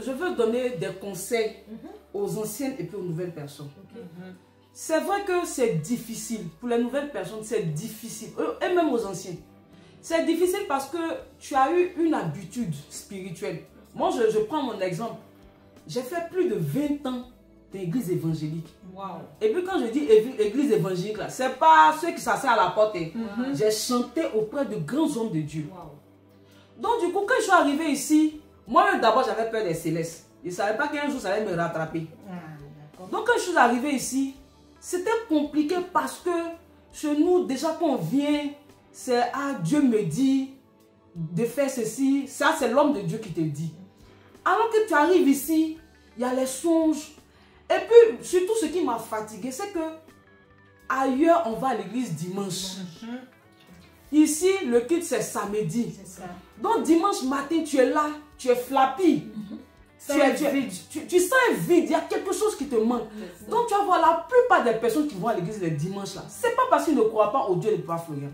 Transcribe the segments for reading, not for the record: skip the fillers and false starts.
je veux donner des conseils aux anciennes et puis aux nouvelles personnes. C'est vrai que c'est difficile. Pour les nouvelles personnes, c'est difficile. Et même aux anciens. C'est difficile parce que tu as eu une habitude spirituelle. Moi, je prends mon exemple. J'ai fait plus de 20 ans d'église évangélique. Wow. Et puis quand je dis église évangélique, ce n'est pas ceux qui s'assoient à la porte. J'ai chanté auprès de grands hommes de Dieu. Wow. Donc du coup, quand je suis arrivé ici, moi d'abord j'avais peur des célestes. Je ne savais pas qu'un jour ça allait me rattraper. Donc quand je suis arrivé ici, c'était compliqué parce que chez nous, déjà quand on vient, c'est Dieu me dit de faire ceci. Ça, c'est l'homme de Dieu qui te dit. Alors que tu arrives ici, il y a les songes. Et puis, surtout ce qui m'a fatigué, c'est que ailleurs, on va à l'église dimanche. Ici, le culte, c'est samedi. Donc, dimanche matin, tu es là, tu es flappy. Tu sens un vide, il y a quelque chose qui te manque. Donc, tu vas voir la plupart des personnes qui vont à l'église le dimanche, là, ce n'est pas parce qu'ils ne croient pas au Dieu de Papa Florian.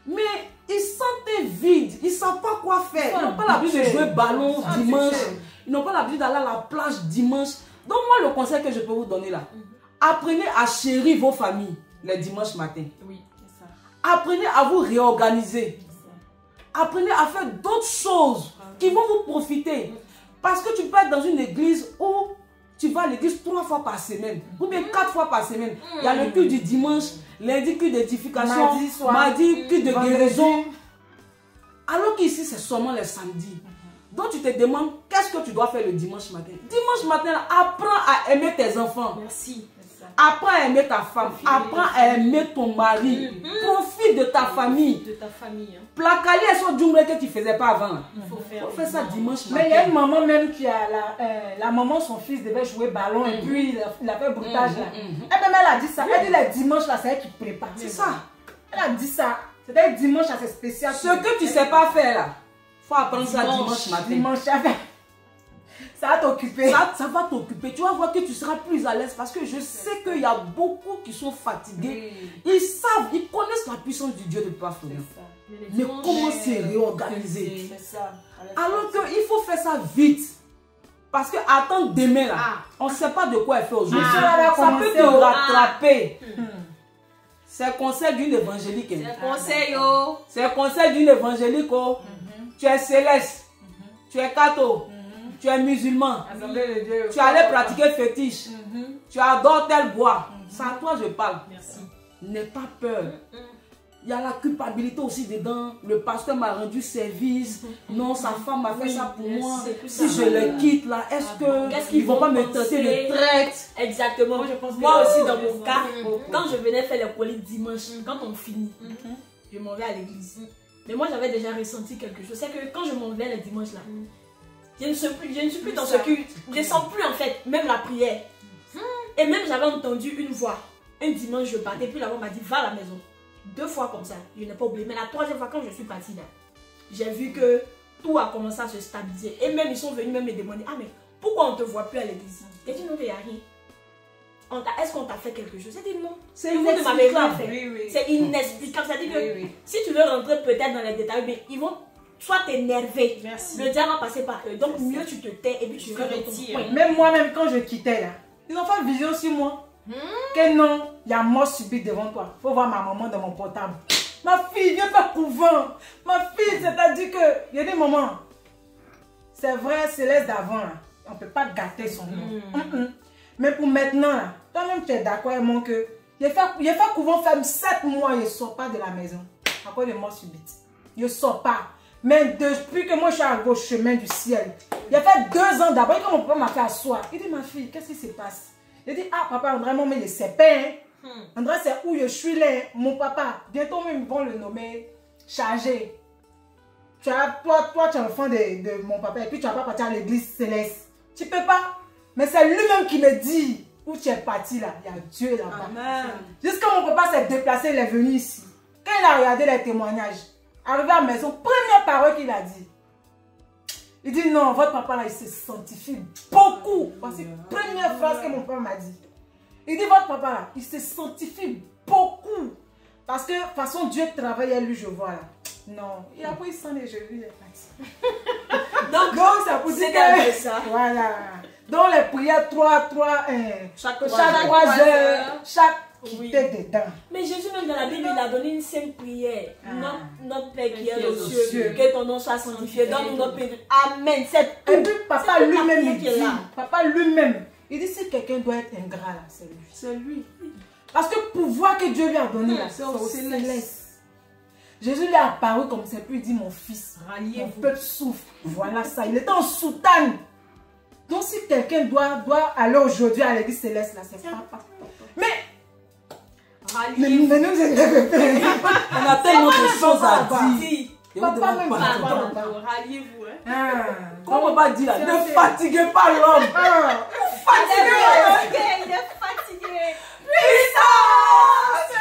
Mais ils sentent un vide, ils ne savent pas quoi faire. Ils n'ont pas l'habitude de jouer ballon dimanche. Ils n'ont pas l'habitude d'aller à la plage dimanche. Donc moi, le conseil que je peux vous donner là, apprenez à chérir vos familles les dimanches matins. Oui, c'est ça. Apprenez à vous réorganiser. Apprenez à faire d'autres choses qui vont vous profiter. Parce que tu peux être dans une église où tu vas à l'église 3 fois par semaine, ou bien 4 fois par semaine. Il y a le culte du dimanche, lundi culte d'édification, mardi culte de guérison. Alors qu'ici, c'est seulement les samedis. Donc tu te demandes, qu'est-ce que tu dois faire le dimanche matin? Dimanche matin, apprends à aimer tes enfants. Merci. Apprends à aimer ta femme. Apprends à aimer ton mari. Profite de ta famille. Placali et son djungle que tu ne faisais pas avant. Il faut faire ça dimanche matin. Mais il y a une maman même qui a la maman, son fils devait jouer ballon et puis il a fait broutage là. Et même elle a dit ça. Elle dit les dimanches là, c'est elle qui prépare. C'est ça. Elle a dit ça. C'était dimanche là, c'est spécial. Ce que tu ne sais pas faire là, il faut apprendre ça dimanche matin. Dimanche, ça va t'occuper. Ça va t'occuper. Tu vas voir que tu seras plus à l'aise parce que je sais qu'il y a beaucoup qui sont fatigués. Ils savent, ils connaissent la puissance du Dieu de Papa Florian. Mais comment se réorganiser? Alors qu'il faut faire ça vite. Parce que attendre demain là, on ne sait pas de quoi elle fait aujourd'hui. Ça peut te rattraper. C'est le conseil d'une évangélique. C'est le conseil d'une évangélique. Tu es céleste. Tu es catho. Tu es musulman. Tu allais pratiquer fétiche. Tu adores tel bois. C'est à toi je parle. N'aie pas peur. Il y a la culpabilité aussi dedans. Le pasteur m'a rendu service. Non, sa femme m'a fait ça pour moi. Si je les quitte là, est-ce qu'ils ne vont pas me traiter de traite? Exactement. Moi aussi, dans mon cas, quand je venais faire les colis dimanche, quand on finit, je m'en vais à l'église. Mais moi, j'avais déjà ressenti quelque chose. C'est que quand je m'en vais le dimanche là, je ne suis plus dans ce culte. Je ne sens plus en fait, même la prière. Et même j'avais entendu une voix. Un dimanche, je partais, puis la voix m'a dit, va à la maison. 2 fois comme ça, je n'ai pas oublié. Mais la 3e fois, quand je suis partie là, j'ai vu que tout a commencé à se stabiliser. Et même, ils sont venus même me demander, ah mais pourquoi on ne te voit plus à l'église? J'ai dit non, il n'y a rien. Est-ce qu'on t'a fait quelque chose? J'ai dit non. C'est inexplicable. C'est inexplicable. C'est-à-dire que si tu veux rentrer peut-être dans les détails, mais ils vont soit t'énerver. Le diable va passer par eux. Donc mieux tu te tais et puis tu retires. Même moi-même, quand je quittais là, ils ont fait vision sur moi. Que non, il y a mort subite devant toi. Faut voir ma maman dans mon portable. Ma fille, viens pas couvent. Ma fille, c'est-à-dire que, il y a des moments. C'est vrai, Céleste d'avant, on ne peut pas gâter son nom. Mais pour maintenant, toi-même tu es d'accord avec moi que il a fait couvent faire 7 mois, il ne sort pas de la maison. À cause de mort subite. Il ne sort pas. Mais depuis que moi je suis arrivé au chemin du ciel, il a fait 2 ans d'abord, quand mon papa m'a fait asseoir, il dit ma fille, qu'est-ce qui se passe? Il dit, ah papa, André, mon mais je ne sais pas. André, c'est où je suis là, mon papa. Bientôt même ils vont le nommer chargé. Toi, tu es enfant de mon papa et puis tu vas pas partir à l'église céleste. Tu peux pas. Mais c'est lui-même qui me dit où tu es parti là. Il y a Dieu là-bas. Jusqu'à mon papa s'est déplacé, il est venu ici. Quand il a regardé les témoignages, arrivé à la maison, première parole qu'il a dit. Il dit non, votre papa là, il se sanctifie beaucoup. C'est la première phrase que mon papa m'a dit. Il dit votre papa là, il se sanctifie beaucoup. Parce que de toute façon, Dieu travaille à lui, je vois là. Non, il a pris son et je lui, il est parti. Donc, ça pour dire que... ça. Voilà. Donc, les prières, chaque 3 heures, chaque quitter dedans. Mais Jésus, même dans la Bible, il a donné une simple prière. Notre Père qui est aux cieux, que ton nom soit sanctifié. Donne-nous notre Père. Amen. C'est tout. Et puis, papa lui-même, il dit, si quelqu'un doit être ingrat, là, c'est lui. C'est lui. Parce que le pouvoir que Dieu lui a donné, là, c'est au céleste. Jésus lui a apparu comme ça, puis il dit, mon fils, mon peuple souffre. Voilà ça. Il était en soutane. Donc, si quelqu'un doit aller aujourd'hui à l'église céleste, là, c'est papa. Mais nous, on a tellement de choses à dire. Papa même ralliez-vous. Comment on va dire là? Ne fatiguez pas l'homme. Il est fatigué. Puissance.